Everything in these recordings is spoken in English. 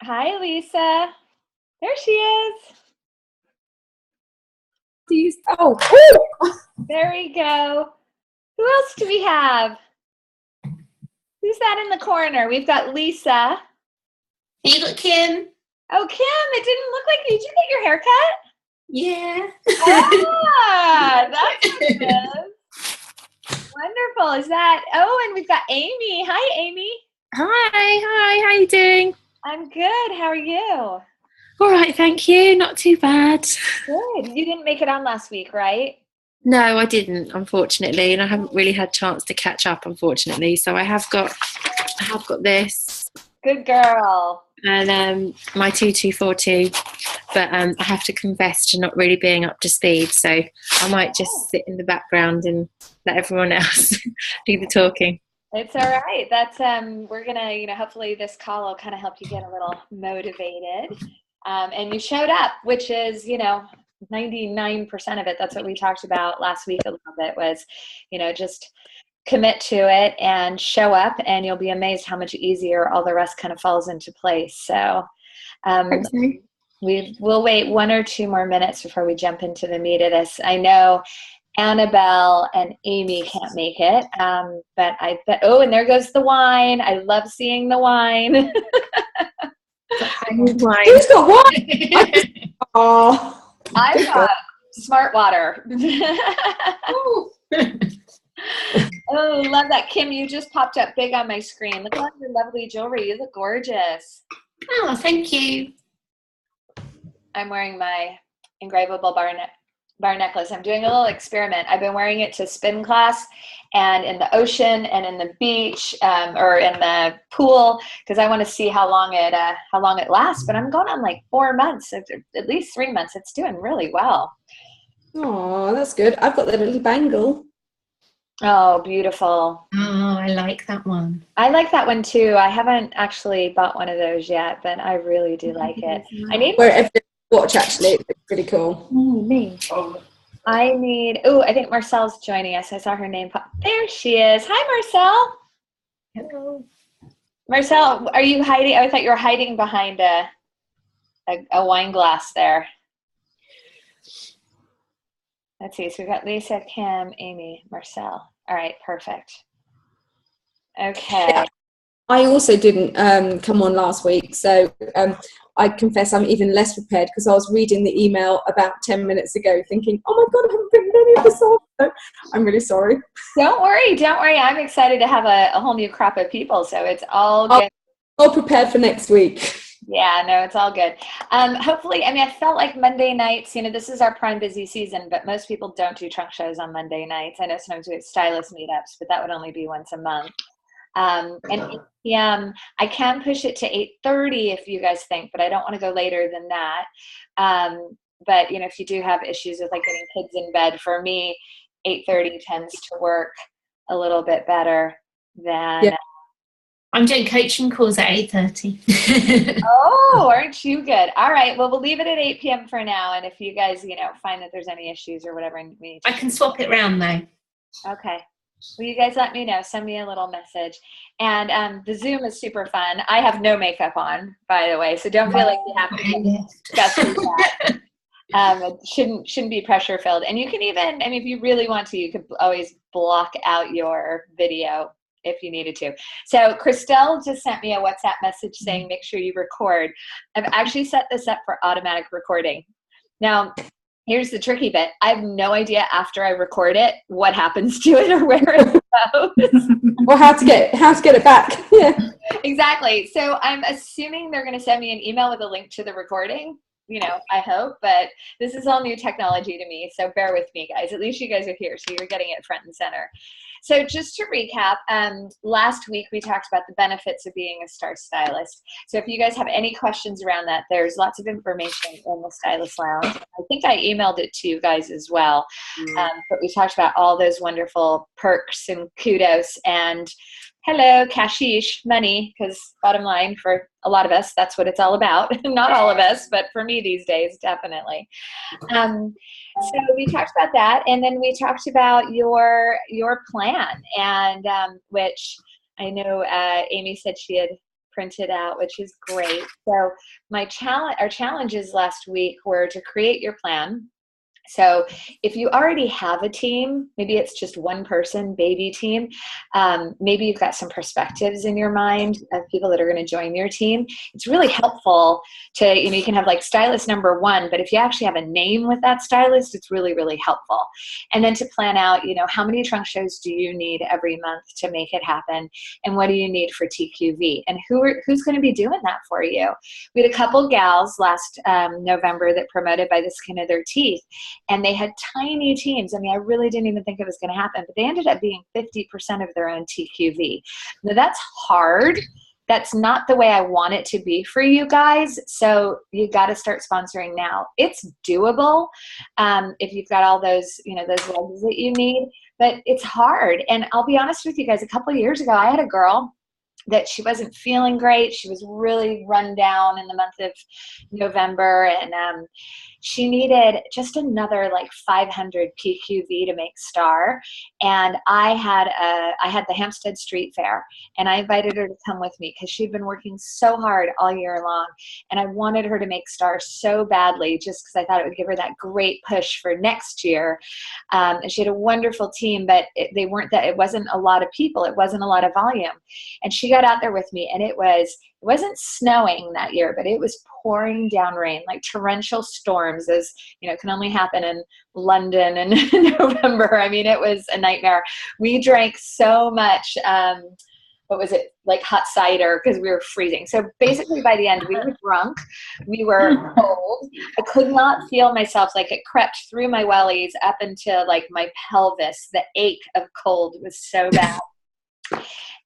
Hi, Lisa. There she is. Oh, There we go. Who else do we have? Who's that in the corner? We've got Lisa. You got Kim? Oh, Kim, it didn't look like you. Did you get your hair cut? Yeah. That's what it is. Wonderful. Is that? Oh, and we've got Amy. Hi, Amy. hi, how you doing? I'm good. How are you? All right, thank you. Not too bad. Good. You didn't make it on last week, right? No, I didn't, unfortunately, and I haven't really had a chance to catch up, unfortunately. So I have got this, Good girl. and my 2242, but I have to confess to not really being up to speed. So I might just sit in the background and let everyone else do the talking. It's all right. That's we're gonna, hopefully this call will kind of help you get a little motivated. And you showed up, which is, 99% of it. That's what we talked about last week a little bit was, just commit to it and show up, and you'll be amazed how much easier all the rest kind of falls into place. So we'll wait 1 or 2 more minutes before we jump into the meat of this. I know Annabelle and Amy can't make it, but I bet. Oh, and there goes the wine. I love seeing the wine. Who's got wine? Oh, I've got smart water. Oh, love that. Kim, you just popped up big on my screen. Look at your lovely jewelry. You look gorgeous. Oh, thank you. I'm wearing my engravable bar necklace. I'm doing a little experiment. I've been wearing it to spin class and in the ocean and in the beach or in the pool because I want to see how long it lasts. But I'm going on like 4 months, at least 3 months. It's doing really well. Oh, that's good. I've got the little bangle. Oh, beautiful. Oh, I like that one. I like that one too. I haven't actually bought one of those yet, but I really do like it. I need watch actually. It's pretty cool. I think Marcel's joining us. I saw her name pop. There she is. Hi, Marcel. Hello. Marcel, are you hiding? I thought you were hiding behind a wine glass there. Let's see. So we've got Lisa, Kim, Amy, Marcel. All right, perfect. Okay. Yeah. I also didn't come on last week, so I confess I'm even less prepared because I was reading the email about 10 minutes ago thinking, oh my God, I haven't written any of this off. So I'm really sorry. Don't worry. I'm excited to have a whole new crop of people, so it's all good. All prepared for next week. Yeah, no, it's all good. Hopefully, I felt like Monday nights, this is our prime busy season, but most people don't do trunk shows on Monday nights. I know sometimes we have stylist meetups, but that would only be once a month. And 8 p.m., I can push it to 8:30 if you guys think, but I don't want to go later than that. But, if you do have issues with like getting kids in bed, for me, 8:30 tends to work a little bit better than... Yeah. I'm doing coaching calls at 8:30. Oh, aren't you good? All right. Well, we'll leave it at 8 p.m. for now. And if you guys, find that there's any issues or whatever, I can swap it round though. Okay. Well, you guys let me know. Send me a little message. And the Zoom is super fun. I have no makeup on, by the way, so don't feel like you have to discuss that. It shouldn't be pressure filled. And you can even, if you really want to, you could always block out your video if you needed to. So Christelle just sent me a WhatsApp message saying, make sure you record. I've actually set this up for automatic recording. Now, here's the tricky bit. I have no idea after I record it what happens to it or where it goes. Or how to get it back. Yeah. Exactly. So I'm assuming they're going to send me an email with a link to the recording. I hope, but this is all new technology to me. So bear with me, guys. At least you guys are here, so you're getting it front and center. So just to recap, last week we talked about the benefits of being a star stylist. So if you guys have any questions around that, there's lots of information in the Stylist Lounge. I think I emailed it to you guys as well. But we talked about all those wonderful perks and kudos and hello, cashish, money, because bottom line for a lot of us, that's what it's all about. Not all of us, but for me these days, definitely. So we talked about that, and then we talked about your plan, and which I know Amy said she had printed out, which is great. So our challenges last week were to create your plan. So if you already have a team, maybe it's just one person, baby team, maybe you've got some perspectives in your mind of people that are going to join your team. It's really helpful to, you can have like stylist number one, but if you actually have a name with that stylist, it's really, really helpful. And then to plan out, how many trunk shows do you need every month to make it happen? And what do you need for TQV? And who's going to be doing that for you? We had a couple gals last November that promoted by the skin of their teeth. And they had tiny teams. I mean, I really didn't even think it was going to happen, but they ended up being 50% of their own TQV. Now, that's hard. That's not the way I want it to be for you guys. So you got to start sponsoring now. It's doable if you've got all those, those legs that you need, but it's hard. And I'll be honest with you guys, a couple of years ago, I had a girl that she wasn't feeling great. She was really run down in the month of November, and she needed just another like 500 PQV to make star. And I had the Hampstead Street Fair, and I invited her to come with me because she'd been working so hard all year long, and I wanted her to make star so badly just because I thought it would give her that great push for next year. And she had a wonderful team, but it wasn't a lot of people. It wasn't a lot of volume. And she got out there with me, and it wasn't snowing that year, but it was pouring down rain, like torrential storms, as can only happen in London in November. I mean, it was a nightmare. We drank so much, what was it, like hot cider, because we were freezing. So basically by the end, we were drunk, we were cold. I could not feel myself, like it crept through my wellies up into like my pelvis. The ache of cold was so bad.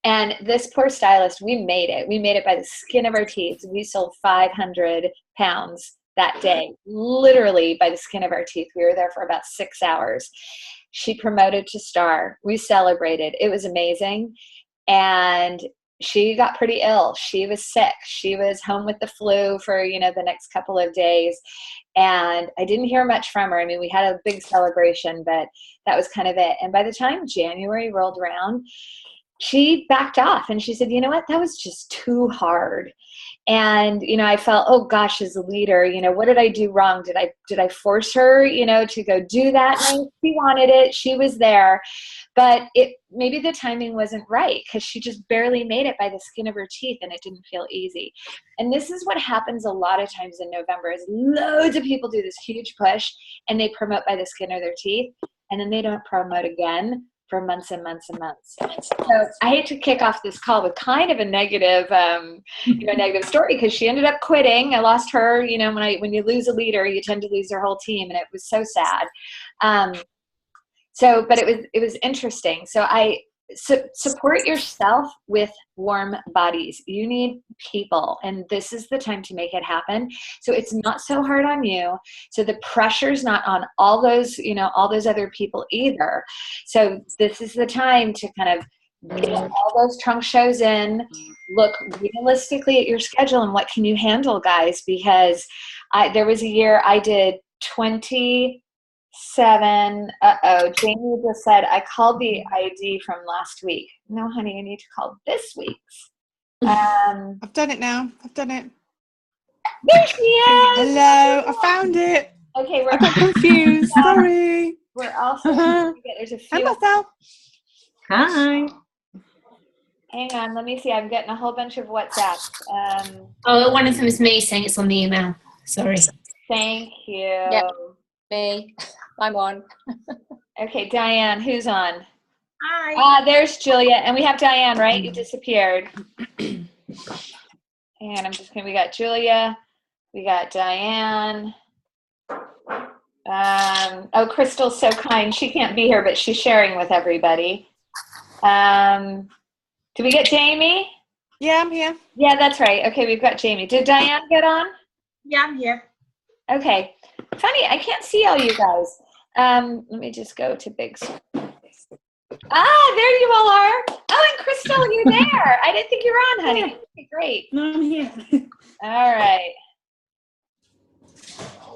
And this poor stylist, we made it. We made it by the skin of our teeth. We sold 500 pounds that day, literally by the skin of our teeth. We were there for about 6 hours. She promoted to star. We celebrated. It was amazing. And she got pretty ill. She was sick. She was home with the flu for, the next couple of days. And I didn't hear much from her. I mean, we had a big celebration, but that was kind of it. And by the time January rolled around, she backed off and she said, you know what, that was just too hard. And, I felt, oh gosh, as a leader, what did I do wrong? Did I force her, to go do that? No, she wanted it. She was there, but maybe the timing wasn't right because she just barely made it by the skin of her teeth and it didn't feel easy. And this is what happens a lot of times in November is loads of people do this huge push and they promote by the skin of their teeth and then they don't promote again for months and months and months. So I hate to kick off this call with kind of a negative, negative story because she ended up quitting. I lost her. When you lose a leader, you tend to lose your whole team, and it was so sad. But it was interesting. So support yourself with warm bodies. You need people, and this is the time to make it happen. So it's not so hard on you. So the pressure's not on all those other people either. So this is the time to kind of get all those trunk shows in, look realistically at your schedule and what can you handle, guys, because there was a year I did 27. Jamie just said, I called the ID from last week. No, honey, I need to call this week's. I've done it now. I've done it. There she is. Hello, I found it. Okay, I got confused. Sorry. We're also there's a Hi, few. Marcel. Hi. Hang on, let me see. I'm getting a whole bunch of WhatsApps. One of them is me saying it's on the email. Sorry. Thank you. Yep. Me. I'm on. Okay, Diane, who's on? Hi. There's Julia, and we have Diane, right? You disappeared. And we got Julia, we got Diane. Crystal's so kind. She can't be here, but she's sharing with everybody. Did we get Jamie? Yeah, I'm here. Yeah, that's right. Okay, we've got Jamie. Did Diane get on? Yeah, I'm here. Okay. Funny, I can't see all you guys. Let me just go to big screen. There you all are. Oh, and Crystal, you're there. I didn't think you were on, honey. Okay, great. No, I'm here. All right.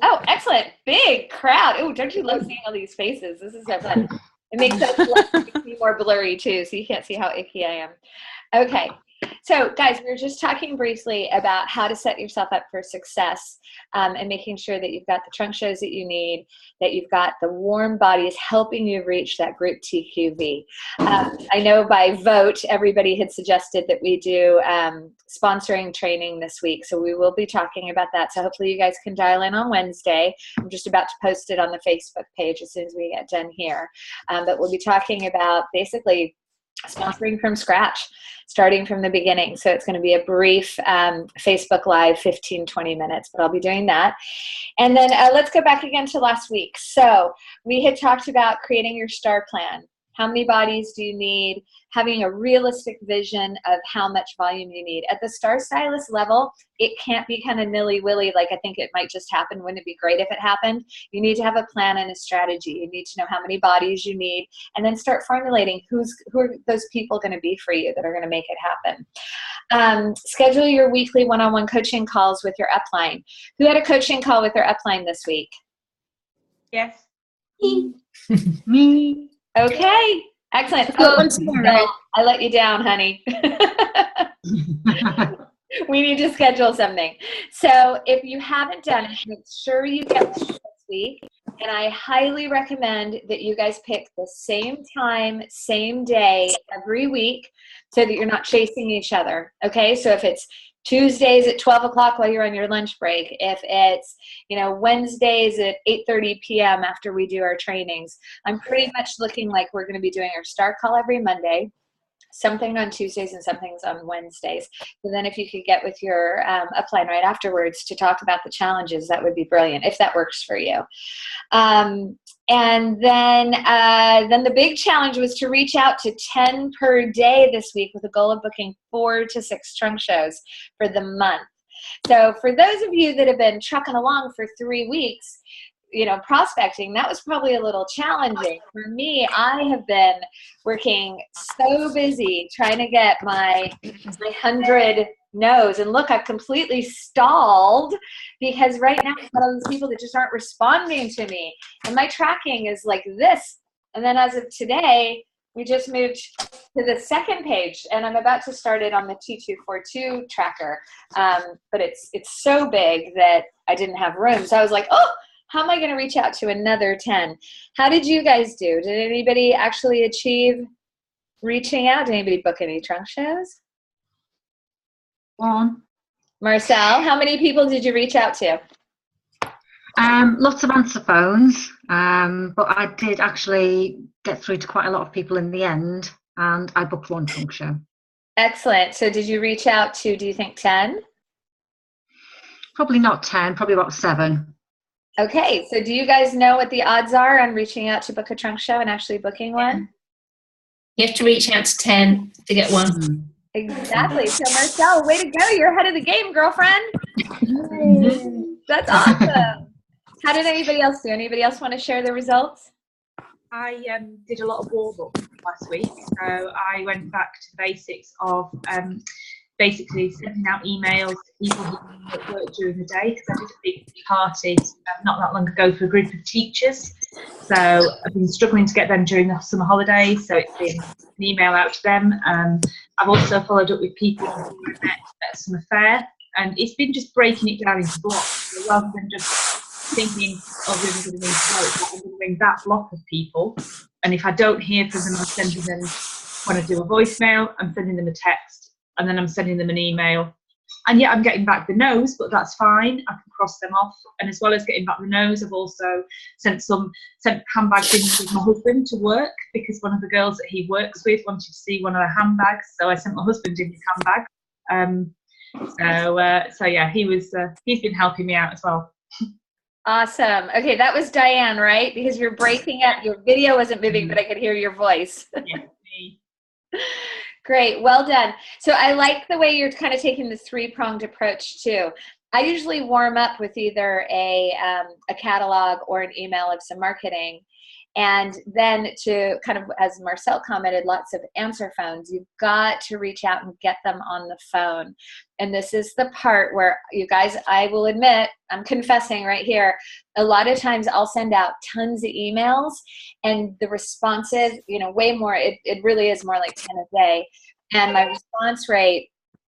Oh, excellent. Big crowd. Oh, don't you love seeing all these faces? This is so fun. It makes me more blurry too, so you can't see how icky I am. Okay. So guys, we were just talking briefly about how to set yourself up for success, and making sure that you've got the trunk shows that you need, that you've got the warm bodies helping you reach that group TQV. I know by vote, everybody had suggested that we do sponsoring training this week. So we will be talking about that. So hopefully you guys can dial in on Wednesday. I'm just about to post it on the Facebook page as soon as we get done here. But we'll be talking about basically sponsoring from scratch, starting from the beginning. So it's going to be a brief Facebook Live, 15-20 minutes, but I'll be doing that. And then let's go back again to last week. So we had talked about creating your STAR plan. How many bodies do you need? Having a realistic vision of how much volume you need. At the Star Stylist level, it can't be kind of nilly-willy, like I think it might just happen. Wouldn't it be great if it happened? You need to have a plan and a strategy. You need to know how many bodies you need, and then start formulating who are those people going to be for you that are going to make it happen. Schedule your weekly one-on-one coaching calls with your upline. Who had a coaching call with their upline this week? Yes. Me. Okay, excellent. got Oh, one tomorrow. no, I let you down, honey. We need to schedule something. So if you haven't done it, make sure you get this week. And I highly recommend that you guys pick the same time, same day every week so that you're not chasing each other. Okay, so if it's Tuesdays at 12 o'clock while you're on your lunch break, if it's, Wednesdays at 8:30 p.m. after we do our trainings, I'm pretty much looking like we're going to be doing our STAR call every Monday, something on Tuesdays and something's on Wednesdays. So then if you could get with your upline right afterwards to talk about the challenges, that would be brilliant, if that works for you. And then the big challenge was to reach out to 10 per day this week with a goal of booking 4 to 6 trunk shows for the month. So for those of you that have been trucking along for 3 weeks, prospecting, that was probably a little challenging. For me, I have been working so busy trying to get my 100 no's. And look, I've completely stalled because right now I've got all these people that just aren't responding to me. And my tracking is like this. And then as of today, we just moved to the second page, and I'm about to start it on the T242 tracker. But it's so big that I didn't have room. So I was like, oh, how am I going to reach out to another 10? How did you guys do? Did anybody actually achieve reaching out? Did anybody book any trunk shows? One. Marcel, how many people did you reach out to? Lots of answer phones, but I did actually get through to quite a lot of people in the end, and I booked 1 trunk show. Excellent. So did you reach out to, do you think 10? Probably not 10, probably about 7. Okay, so do you guys know what the odds are on reaching out to book a trunk show and actually booking one? You have to reach out to 10 to get one. Exactly. So Marcel, way to go. You're ahead of the game, girlfriend. That's awesome. How did anybody else do? Anybody else want to share the results? I did a lot of warm-up last week. So I went back to the basics of basically sending out emails to people who at work during the day, because I did a big party not that long ago for a group of teachers. So I've been struggling to get them during the summer holidays, so it's been an email out to them. I've also followed up with people who I met at summer fair, and it's been just breaking it down into blocks. So rather than just thinking, oh, we're going to need to vote, I'm going to ring that block of people, and if I don't hear from them, I'm sending them, when I do a voicemail, I'm sending them a text, and then I'm sending them an email. And yeah, I'm getting back the no's, but that's fine. I can cross them off. And as well as getting back the no's, I've also sent handbags in with my husband to work, because one of the girls that he works with wanted to see one of the handbags. So I sent my husband in his handbag. So yeah, he's been helping me out as well. Awesome. Okay, that was Diane, right? Because you're breaking up. Your video wasn't moving, but I could hear your voice. Yeah, me. Great, well done. So I like the way you're kind of taking the 3-pronged approach too. I usually warm up with either a catalog or an email of some marketing. And then to kind of, as Marcel commented, lots of answer phones. You've got to reach out and get them on the phone. And this is the part where you guys, I will admit, I'm confessing right here, a lot of times I'll send out tons of emails, and the responsive, way more, it really is more like 10 a day. And my response rate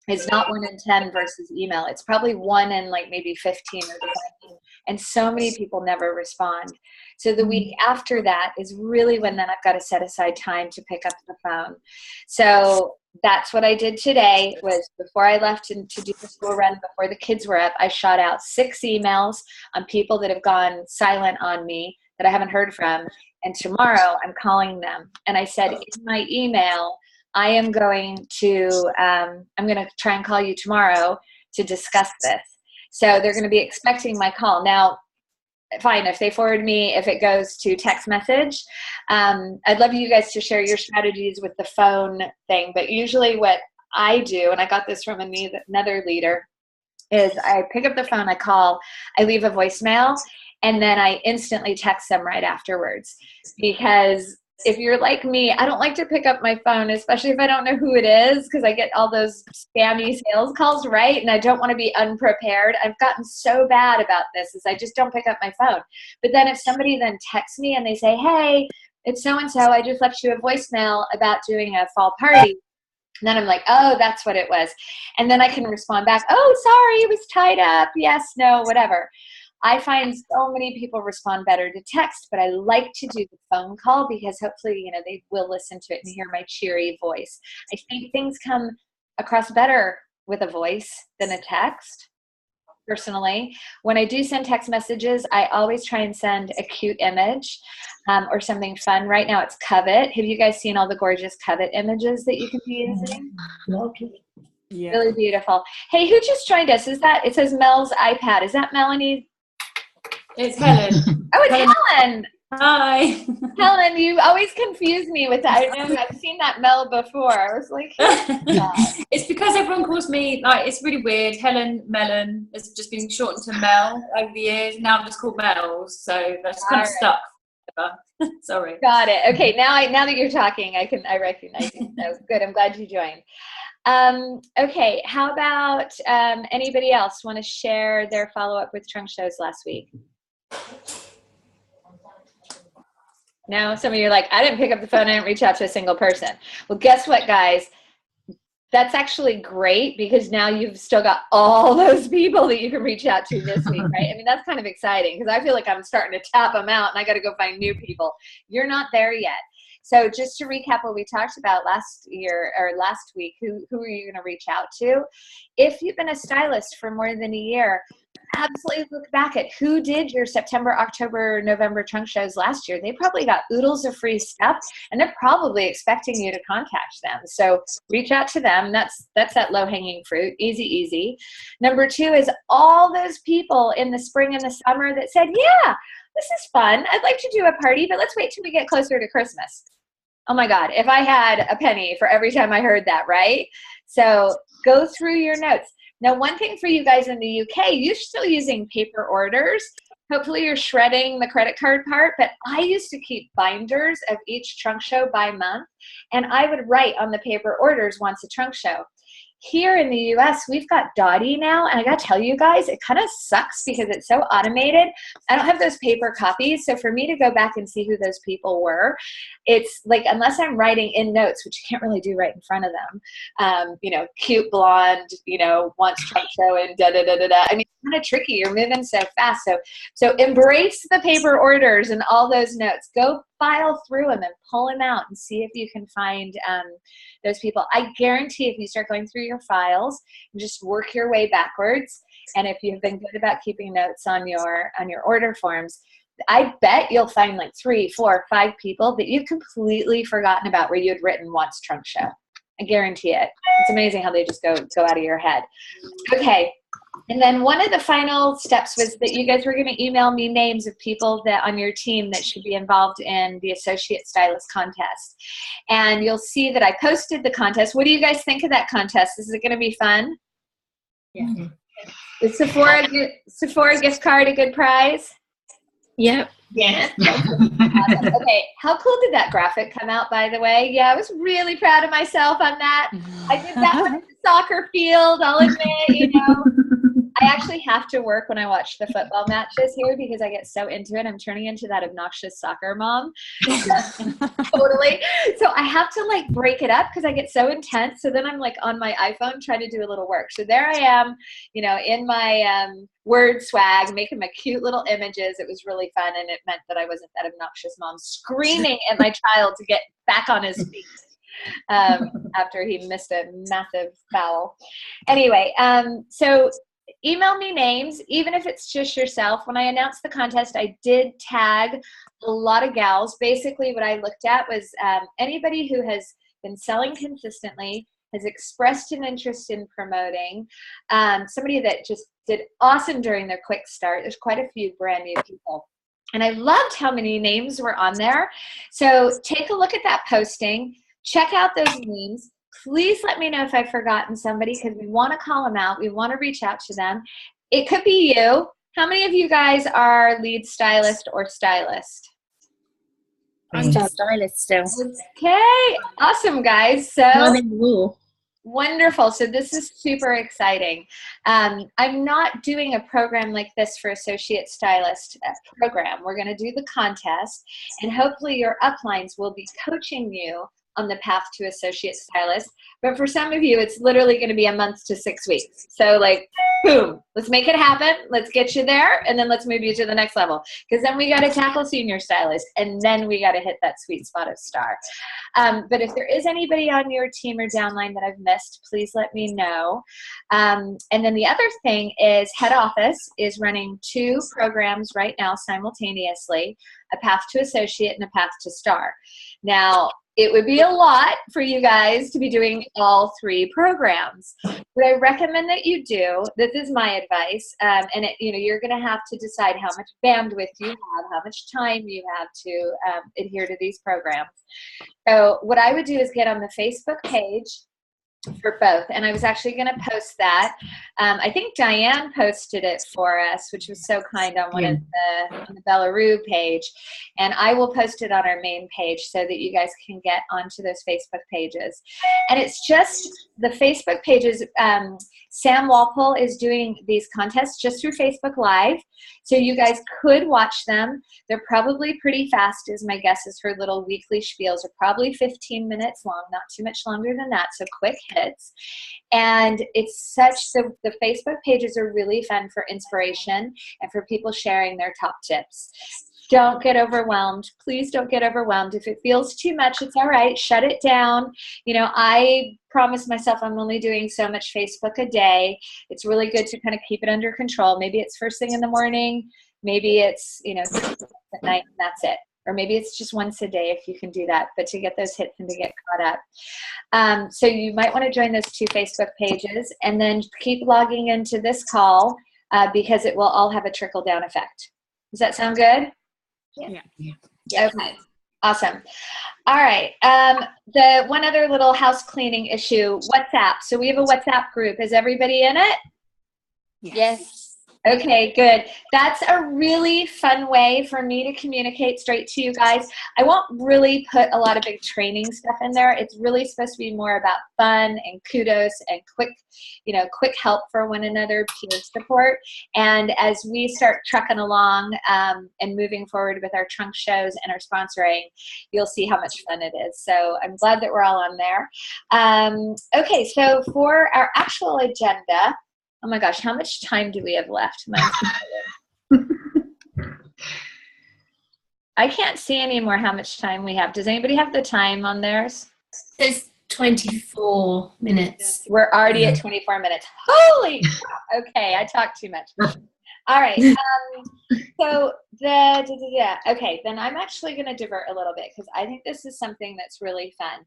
is not 1 in 10 versus email. It's probably 1 in like maybe 15 or 20. And so many people never respond. So the week after that is really when then I've got to set aside time to pick up the phone. So that's what I did today. Was before I left to do the school run, before the kids were up, I shot out 6 emails on people that have gone silent on me that I haven't heard from. And tomorrow I'm calling them. And I said in my email, I'm going to try and call you tomorrow to discuss this. So they're going to be expecting my call. Now, fine, if they forward me, if it goes to text message, I'd love you guys to share your strategies with the phone thing. But usually what I do, and I got this from another leader, is I pick up the phone, I call, I leave a voicemail, and then I instantly text them right afterwards. Because if you're like me, I don't like to pick up my phone, especially if I don't know who it is, because I get all those spammy sales calls, right? And I don't want to be unprepared. I've gotten so bad about this is I just don't pick up my phone. But then if somebody then texts me and they say, hey, it's so-and-so, I just left you a voicemail about doing a fall party. And then I'm like, oh, that's what it was. And then I can respond back, oh, sorry, it was tied up. Yes, no, whatever. I find so many people respond better to text, but I like to do the phone call because hopefully, they will listen to it and hear my cheery voice. I think things come across better with a voice than a text, personally. When I do send text messages, I always try and send a cute image or something fun. Right now it's Covet. Have you guys seen all the gorgeous Covet images that you can be using? Yeah. Really beautiful. Hey, who just joined us? It says Mel's iPad. Is that Melanie? It's Helen. Oh, it's Helen. Hi. Helen, you always confuse me with that. I know I've seen that Mel before. I was like, it's because everyone calls me, it's really weird. Helen, Melon. It's just been shortened to Mel over the years. Now I'm just called Mel. So that's kind of stuck. Sorry. Got it. Okay, now that you're talking, I recognize you. So good. I'm glad you joined. Okay, how about anybody else want to share their follow-up with trunk shows last week? No, some of you are like, I didn't pick up the phone, I didn't reach out to a single person. Well, guess what, guys? That's actually great because now you've still got all those people that you can reach out to this week, right? I mean, that's kind of exciting because I feel like I'm starting to tap them out and I got to go find new people. You're not there yet. So just to recap what we talked about last week, who are you going to reach out to? If you've been a stylist for more than a year, absolutely look back at who did your September, October, November trunk shows last year. They probably got oodles of free stuff and they're probably expecting you to contact them. So reach out to them. That's that low-hanging fruit. Easy. Number 2 is all those people in the spring and the summer that said, yeah, this is fun. I'd like to do a party, but let's wait till we get closer to Christmas. Oh my God, if I had a penny for every time I heard that, right? So go through your notes. Now, one thing for you guys in the UK, you're still using paper orders. Hopefully you're shredding the credit card part, but I used to keep binders of each trunk show by month, and I would write on the paper orders once a trunk show. Here in the US, we've got Dottie now, and I gotta tell you guys, it kind of sucks because it's so automated. I don't have those paper copies, so for me to go back and see who those people were, it's like, unless I'm writing in notes, which you can't really do right in front of them, cute blonde, wants trunk show and da-da-da-da-da. I mean, it's kind of tricky. You're moving so fast. So embrace the paper orders and all those notes. Go file through them and pull them out and see if you can find those people. I guarantee if you start going through your files and just work your way backwards, and if you've been good about keeping notes on your order forms, I bet you'll find like 3, 4, 5 people that you've completely forgotten about where you had written once trunk show. I guarantee it. It's amazing how they just go out of your head. Okay. And then one of the final steps was that you guys were going to email me names of people that on your team that should be involved in the Associate Stylist Contest. And you'll see that I posted the contest. What do you guys think of that contest? Is it going to be fun? Yeah. Is Sephora gift card a good prize? Yep. Yeah. Awesome. Okay, how cool did that graphic come out, by the way? Yeah, I was really proud of myself on that. I did that one at the soccer field, I'll admit, I actually have to work when I watch the football matches here because I get so into it. I'm turning into that obnoxious soccer mom. Totally. So I have to like break it up because I get so intense. So then I'm like on my iPhone trying to do a little work. So there I am, you know, in my word swag, making my cute little images. It was really fun. And it meant that I wasn't that obnoxious mom screaming at my child to get back on his feet. After he missed a massive foul. Anyway, so email me names, even if it's just yourself. When I announced the contest, I did tag a lot of gals. Basically, what I looked at was anybody who has been selling consistently, has expressed an interest in promoting, somebody that just did awesome during their quick start. There's quite a few brand new people. And I loved how many names were on there. So take a look at that posting. Check out those names. Please let me know if I've forgotten somebody because we want to call them out. We want to reach out to them. It could be you. How many of you guys are lead stylist or stylist? I'm stylist still. Okay, awesome, guys. So I'm in the wall. wonderful. So this is super exciting. I'm not doing a program like this for Associate Stylist program. We're going to do the contest, and hopefully your uplines will be coaching you on the path to Associate Stylist. But for some of you, it's literally going to be a month to 6 weeks. So like, boom, let's make it happen. Let's get you there. And then let's move you to the next level. Because then we got to tackle Senior Stylist. And then we got to hit that sweet spot of Star. But if there is anybody on your team or downline that I've missed, please let me know. And then the other thing is head office is running 2 programs right now simultaneously, a path to Associate and a path to Star. Now, it would be a lot for you guys to be doing all 3 programs. What I recommend that you do, this is my advice, and you're going to have to decide how much bandwidth you have, how much time you have to adhere to these programs. So what I would do is get on the Facebook page for both, and I was actually going to post that. I think Diane posted it for us, which was so kind on one of on the Belarus page, and I will post it on our main page so that you guys can get onto those Facebook pages. And it's just the Facebook pages. Sam Walpole is doing these contests just through Facebook Live, so you guys could watch them. They're probably pretty fast, is my guess. Is her little weekly spiels are probably 15 minutes long, not too much longer than that, so quick hits. And it's such, the Facebook pages are really fun for inspiration and for people sharing their top tips. Don't get overwhelmed. Please don't get overwhelmed. If it feels too much, it's all right. Shut it down. You know, I promised myself I'm only doing so much Facebook a day. It's really good to kind of keep it under control. Maybe it's first thing in the morning. Maybe it's, at night, and that's it. Or maybe it's just once a day if you can do that, but to get those hits and to get caught up. So you might want to join those 2 Facebook pages and then keep logging into this call because it will all have a trickle-down effect. Does that sound good? Yeah. Okay, awesome. All right, the one other little house cleaning issue, WhatsApp. So we have a WhatsApp group. Is everybody in it? Yes. Okay, good. That's a really fun way for me to communicate straight to you guys. I won't really put a lot of big training stuff in there. It's really supposed to be more about fun and kudos and quick help for one another, peer support. And as we start trucking along and moving forward with our trunk shows and our sponsoring, you'll see how much fun it is. So I'm glad that we're all on there. Okay, so for our actual agenda, oh my gosh, how much time do we have left? I can't see anymore how much time we have. Does anybody have the time on theirs? There's 24 minutes. We're already at 24 minutes. Holy crap. Okay, I talked too much. All right. Okay, then I'm actually going to divert a little bit because I think this is something that's really fun.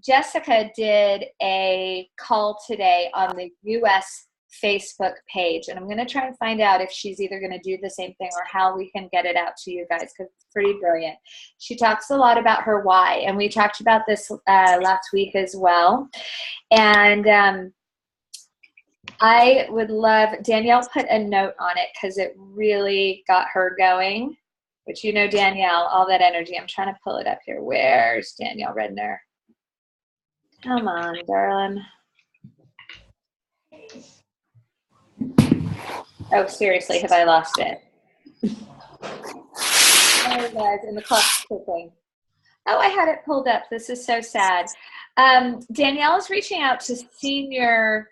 Jessica did a call today on the US Facebook page, and I'm going to try and find out if she's either going to do the same thing or how we can get it out to you guys because it's pretty brilliant. She talks a lot about her why, and we talked about this last week as well. And I would love, Danielle put a note on it because it really got her going, which Danielle, all that energy. I'm trying to pull it up here. Where's Danielle Redner? Come on, darling. Oh, seriously, have I lost it? There it was, and the clock's ticking. Oh, I had it pulled up. This is so sad. Danielle is reaching out to senior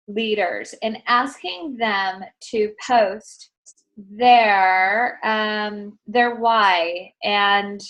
leaders and asking them to post their why, and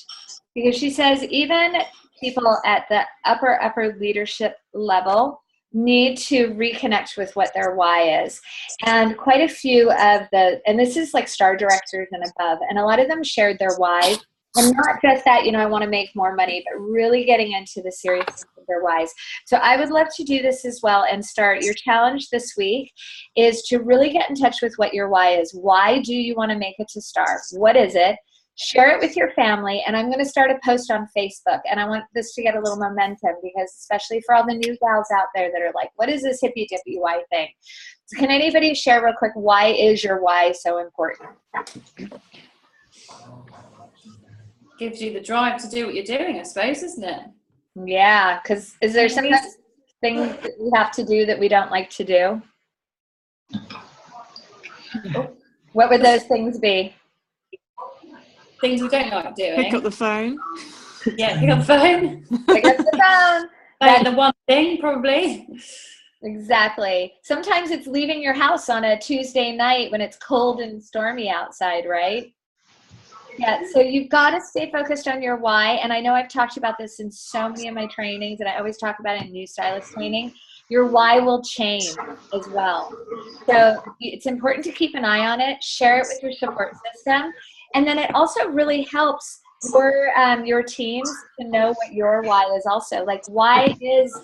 because she says even people at the upper leadership level need to reconnect with what their why is. And quite a few of and this is like star directors and above, and a lot of them shared their why. And not just that, I want to make more money, but really getting into the seriousness of their whys. So I would love to do this as well and start. Your challenge this week is to really get in touch with what your why is. Why do you want to make it to star? What is it? Share it with your family, and I'm going to start a post on Facebook, and I want this to get a little momentum, because especially for all the new gals out there that are like, what is this hippy dippy why thing? So can anybody share real quick, why is your why so important? Gives you the drive to do what you're doing, I suppose, isn't it? Yeah, because is there some things that we have to do that we don't like to do? What would those things be? Things we don't like doing. Pick up the phone. Yeah, pick up the phone. Pick up the phone. That's the one thing, probably. Exactly. Sometimes it's leaving your house on a Tuesday night when it's cold and stormy outside, right? Yeah, so you've got to stay focused on your why. And I know I've talked about this in so many of my trainings, and I always talk about it in new stylist training. Your why will change as well. So it's important to keep an eye on it, share it with your support system. And then it also really helps your teams to know what your why is also. Like, why is,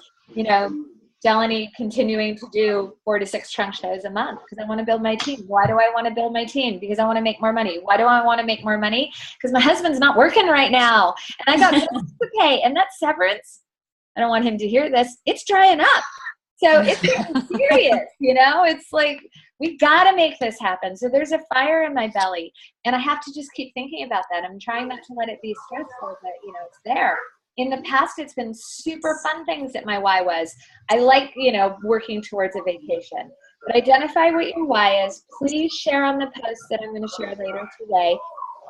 Delaney continuing to do 4 to 6 trunk shows a month? Because I want to build my team. Why do I want to build my team? Because I want to make more money. Why do I want to make more money? Because my husband's not working right now, and I got bills to pay, and that severance, I don't want him to hear this, it's drying up. So it's serious, it's like, we've got to make this happen. So there's a fire in my belly, and I have to just keep thinking about that. I'm trying not to let it be stressful, but it's there. In the past, it's been super fun things that my why was. I like, working towards a vacation. But identify what your why is. Please share on the post that I'm going to share later today.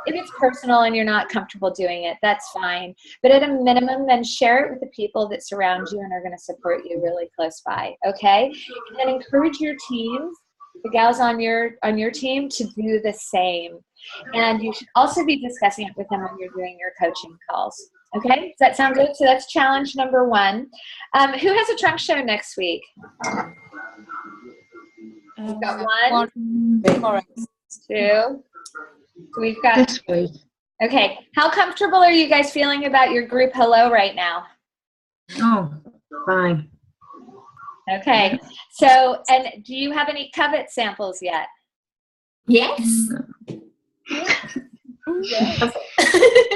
If it's personal and you're not comfortable doing it, that's fine. But at a minimum, then share it with the people that surround you and are going to support you really close by, okay? And then encourage your teams, the gals on your team, to do the same. And you should also be discussing it with them when you're doing your coaching calls. Okay, does that sound good? So that's challenge number 1. Who has a trunk show next week? We've got 1, 2. So we've got This week. Okay, how comfortable are you guys feeling about your group hello right now? Oh, fine. Okay, so, and do you have any covet samples yet? Yes.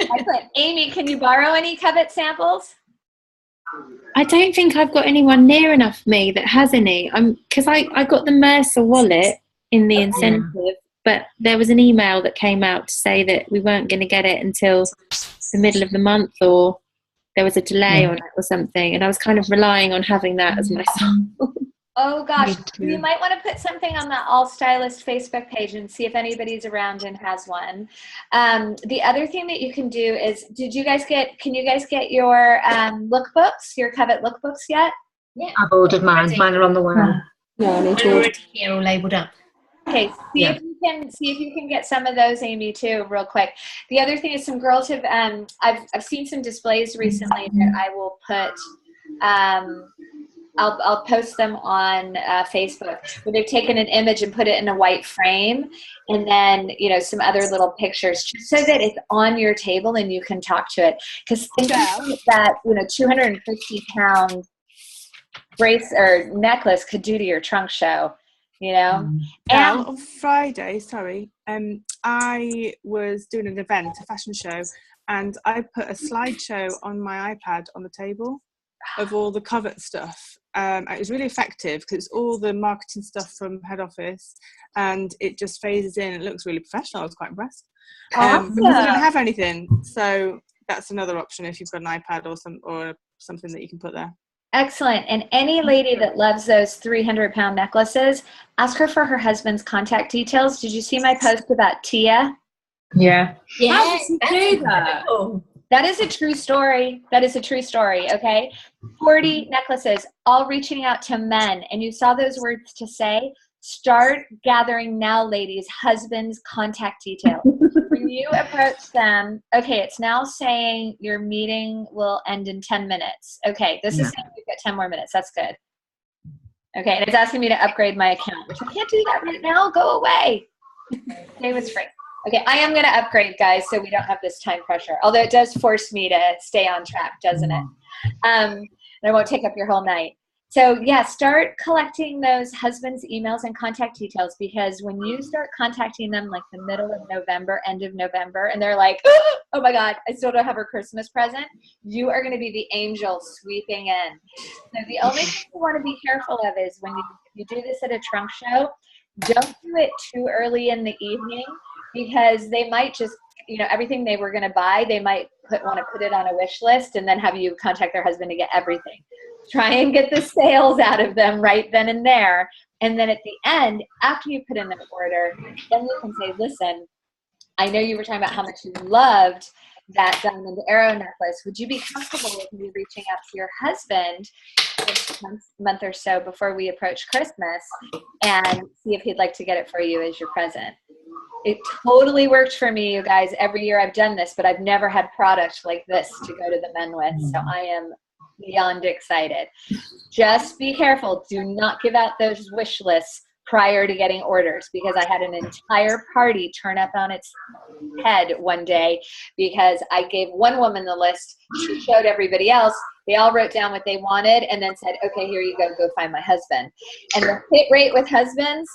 Excellent. Amy, can you borrow any covet samples? I don't think I've got anyone near enough me that has any. Because I got the Mercer wallet in the incentive, but there was an email that came out to say that we weren't going to get it until the middle of the month, or there was a delay on it or something, and I was kind of relying on having that as my sample. Oh gosh, you might want to put something on the All Stylist Facebook page and see if anybody's around and has one. The other thing that you can do is, can you guys get your lookbooks, your covet lookbooks yet? Yeah. I've ordered mine. Mine are on the way. No, I need They're to. already here, all labelled up. Okay, see if you can get some of those, Amy, too, real quick. The other thing is, some girls have I've seen some displays recently that I will put I'll post them on Facebook, where they've taken an image and put it in a white frame, and then some other little pictures, just so that it's on your table and you can talk to it. Because think about that 250-pound brace or necklace could do to your trunk show. On Friday, I was doing an event, a fashion show, and I put a slideshow on my iPad on the table of all the covet stuff. It was really effective because it's all the marketing stuff from head office, and it just phases in. It looks really professional. I was quite impressed. Because I didn't have anything, so that's another option if you've got an iPad or something that you can put there. Excellent. And any lady that loves those 300-pound necklaces, ask her for her husband's contact details. Did you see my post about Tia? Yeah. Yeah, do that? That is a true story. That is a true story, okay? 40 necklaces, all reaching out to men. And you saw those words to say, start gathering now, ladies, husband's contact details. When you approach them, okay, it's now saying your meeting will end in 10 minutes. Okay, this is saying we've got 10 more minutes. That's good. Okay, and it's asking me to upgrade my account, which I can't do that right now. Go away. It was free. Okay, I am going to upgrade, guys, so we don't have this time pressure. Although it does force me to stay on track, doesn't it? And I won't take up your whole night. So, yeah, start collecting those husbands' emails and contact details, because when you start contacting them like the middle of November, end of November, and they're like, oh, my God, I still don't have her Christmas present, you are going to be the angel sweeping in. So the only thing you want to be careful of is when you do this at a trunk show, don't do it too early in the evening, because they might just, everything they were going to buy, they might want to put it on a wish list and then have you contact their husband to get everything. Try and get the sales out of them right then and there. And then at the end, after you put in an order, then you can say, listen, I know you were talking about how much you loved that diamond arrow necklace. Would you be comfortable with me reaching out to your husband in a month or so before we approach Christmas and see if he'd like to get it for you as your present? It totally worked for me, you guys. Every year I've done this, but I've never had product like this to go to the men with. So I am beyond excited. Just be careful. Do not give out those wish lists prior to getting orders, because I had an entire party turn up on its head one day because I gave one woman the list. She showed everybody else. They all wrote down what they wanted and then said, okay, here you go find my husband. And the hit rate with husbands,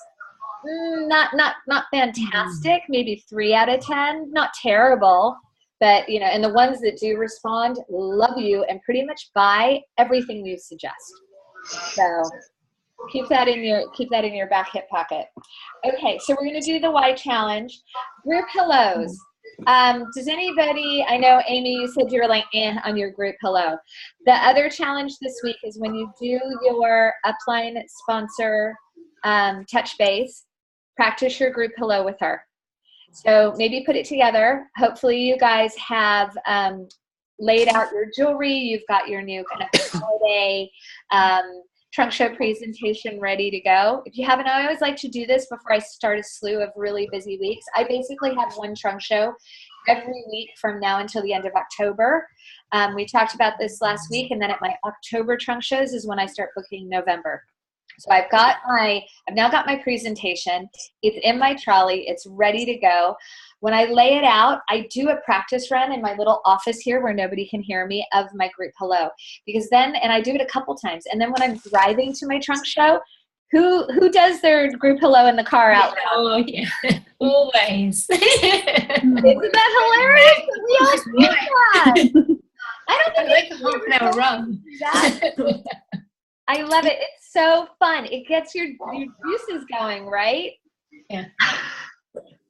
not fantastic, maybe 3 out of 10, not terrible. But, and the ones that do respond love you and pretty much buy everything you suggest. So keep that in your back hip pocket. Okay, so we're going to do the Y challenge. Group hellos. Does anybody, I know Amy, you said you were like on your group hello. The other challenge this week is when you do your upline sponsor touch base, practice your group hello with her. So maybe put it together. Hopefully you guys have laid out your jewelry. You've got your new kind of holiday trunk show presentation ready to go. If you haven't, I always like to do this before I start a slew of really busy weeks. I basically have one trunk show every week from now until the end of October. We talked about this last week, and then at my October trunk shows is when I start booking November. So I've now got my presentation. It's in my trolley. It's ready to go. When I lay it out, I do a practice run in my little office here where nobody can hear me of my group hello. Because then, and I do it a couple times. And then when I'm driving to my trunk show, who does their group hello in the car out loud? Oh, yeah. Always. Isn't that hilarious? We all do that. I don't think like a half an hour run. I love it. It's so fun. It gets your juices going, right? Yeah.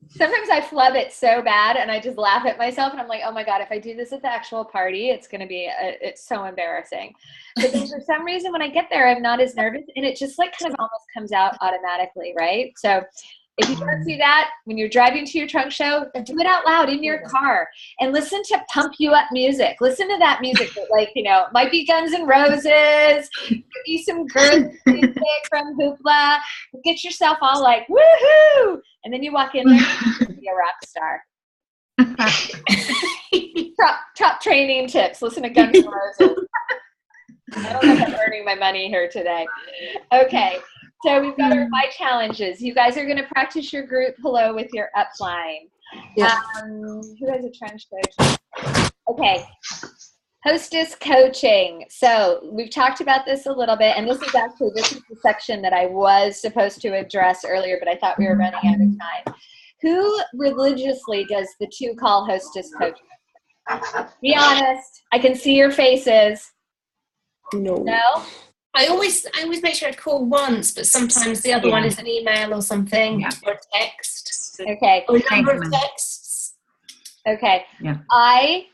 Sometimes I flub it so bad and I just laugh at myself and I'm like, oh my God, if I do this at the actual party, it's going to be, it's so embarrassing. But then for some reason, when I get there, I'm not as nervous and it just like kind of almost comes out automatically, right? So if you don't do that, when you're driving to your trunk show, do it out loud in your car and listen to pump you up music. Listen to that music that might be Guns N' Roses, could be some girly music from Hoopla. Get yourself all like, woohoo! And then you walk in there and be a rock star. top training tips. Listen to Guns N' Roses. I don't know if I'm earning my money here today. Okay. So we've got our Y challenges. You guys are going to practice your group hello with your upline. Yeah. Who has a trench coat? Okay. Hostess coaching. So we've talked about this a little bit, and this is the section that I was supposed to address earlier, but I thought we were running out of time. Who religiously does the 2-call hostess coaching? Be honest. I can see your faces. No? I always make sure I call once, but sometimes the other one is an email or something, or a text. Okay. Or a number of texts. Okay. Yeah. I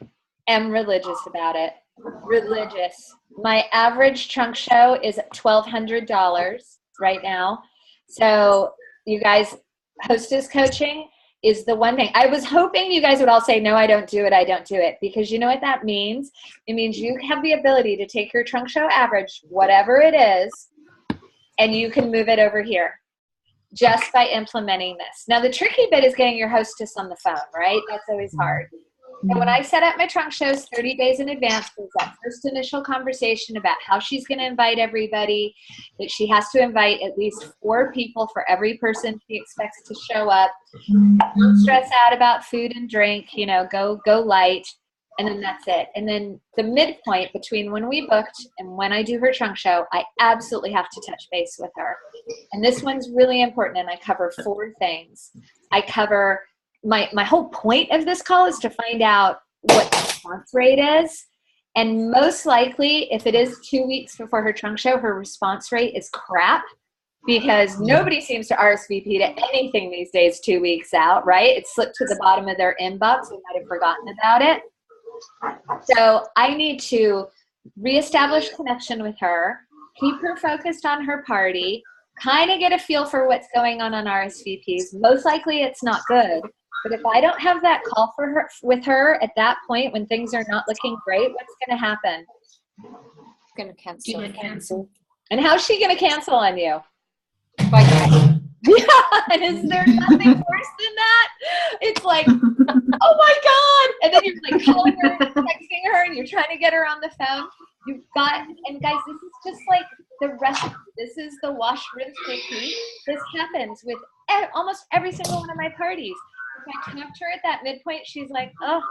am religious about it. Religious. My average trunk show is $1,200 right now. So you guys, hostess coaching is the one thing. I was hoping you guys would all say, no, I don't do it. I don't do it. Because you know what that means? It means you have the ability to take your trunk show average, whatever it is, and you can move it over here just by implementing this. Now, the tricky bit is getting your hostess on the phone, right? That's always hard. And when I set up my trunk shows 30 days in advance, there's that first initial conversation about how she's going to invite everybody, that she has to invite at least 4 people for every person she expects to show up. Don't stress out about food and drink, go light, and then that's it. And then the midpoint between when we booked and when I do her trunk show, I absolutely have to touch base with her. And this one's really important, and I cover 4 things. I cover my whole point of this call is to find out what the response rate is. And most likely, if it is 2 weeks before her trunk show, her response rate is crap, because nobody seems to RSVP to anything these days 2 weeks out, right? It's slipped to the bottom of their inbox. We might have forgotten about it. So I need to reestablish connection with her, keep her focused on her party, kind of get a feel for what's going on RSVPs. Most likely it's not good. But if I don't have that call with her at that point when things are not looking great, what's going to happen? Going to cancel. And how's she going to cancel on you? Yeah, and is there nothing worse than that? It's like, oh my God. And then you're like calling her, texting her, and you're trying to get her on the phone. And guys, this is just like the recipe. This is the wash, rinse, repeat. This happens with almost every single one of my parties. If I talk to her at that midpoint, she's like, oh,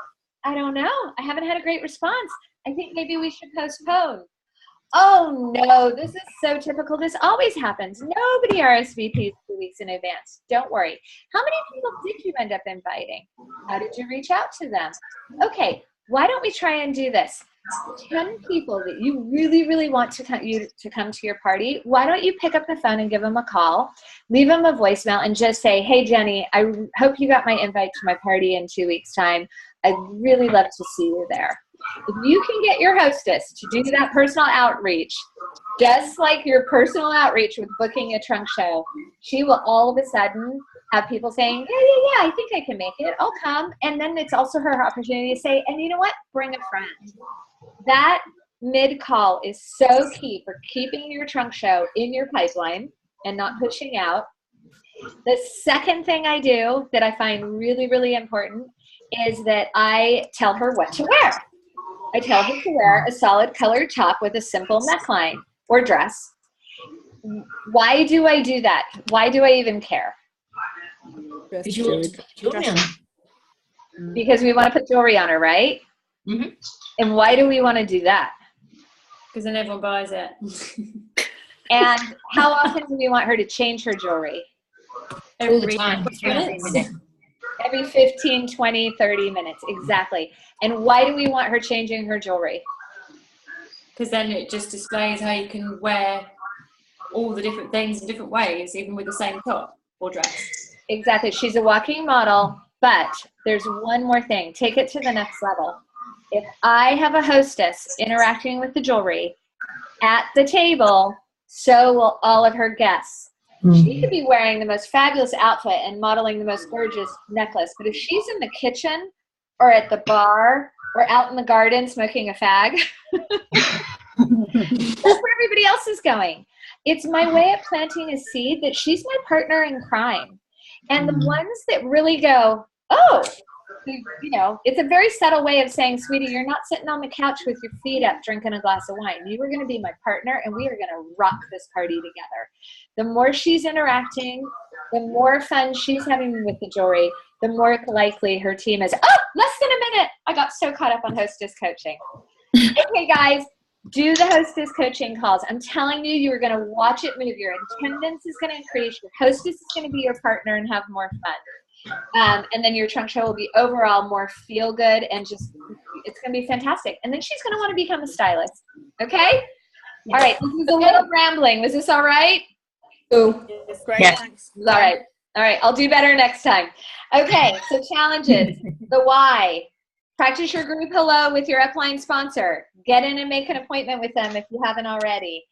I don't know. I haven't had a great response. I think maybe we should postpone. Oh no, this is so typical. This always happens. Nobody RSVPs 2 weeks in advance. Don't worry. How many people did you end up inviting? How did you reach out to them? Okay, why don't we try and do this? 10 people that you really, really want to come to your party, why don't you pick up the phone and give them a call, leave them a voicemail, and just say, hey, Jenny, I hope you got my invite to my party in 2 weeks' time. I'd really love to see you there. If you can get your hostess to do that personal outreach, just like your personal outreach with booking a trunk show, she will all of a sudden have people saying, yeah, I think I can make it. I'll come. And then it's also her opportunity to say, and you know what? Bring a friend. That mid-call is so key for keeping your trunk show in your pipeline and not pushing out. The second thing I do that I find really, really important is that I tell her what to wear. I tell her to wear a solid colored top with a simple neckline or dress. Why do I do that? Why do I even care? Because you want to put jewelry on. Because we want to put jewelry on her, right? Mm-hmm. And why do we want to do that? Because then everyone buys it. And how often do we want her to change her jewelry? All the time. Every 15, 20, 30 minutes. Exactly. And why do we want her changing her jewelry? Because then it just displays how you can wear all the different things in different ways, even with the same top or dress. Exactly. She's a walking model, but there's one more thing. Take it to the next level. If I have a hostess interacting with the jewelry at the table, so will all of her guests. She could be wearing the most fabulous outfit and modeling the most gorgeous necklace, but if she's in the kitchen or at the bar or out in the garden smoking a fag, that's where everybody else is going. It's my way of planting a seed that she's my partner in crime. And the ones that really go, oh, it's a very subtle way of saying, sweetie, you're not sitting on the couch with your feet up drinking a glass of wine. You are going to be my partner, and we are going to rock this party together. The more she's interacting, the more fun she's having with the jewelry, the more likely her team is, oh, less than a minute. I got so caught up on hostess coaching. Okay, guys, do the hostess coaching calls. I'm telling you, you are going to watch it move. Your attendance is going to increase. Your hostess is going to be your partner and have more fun. And then your trunk show will be overall more feel good and just, it's going to be fantastic. And then she's going to want to become a stylist. Okay? All right. This was a little rambling. Was this all right? Oh, It's great. Yeah. Thanks. All right. I'll do better next time. Okay. So challenges. The why. Practice your group hello with your upline sponsor. Get in and make an appointment with them if you haven't already.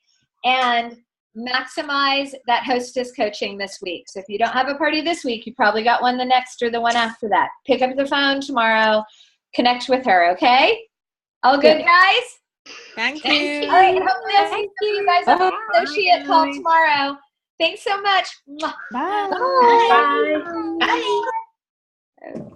And maximize that hostess coaching this week. So if you don't have a party this week, you probably got one the next or the one after that. Pick up the phone tomorrow, connect with her, okay? All good, guys? Thank you. All right, hopefully I'll see you guys on the associate call tomorrow. Thanks so much. Bye. Bye. Bye.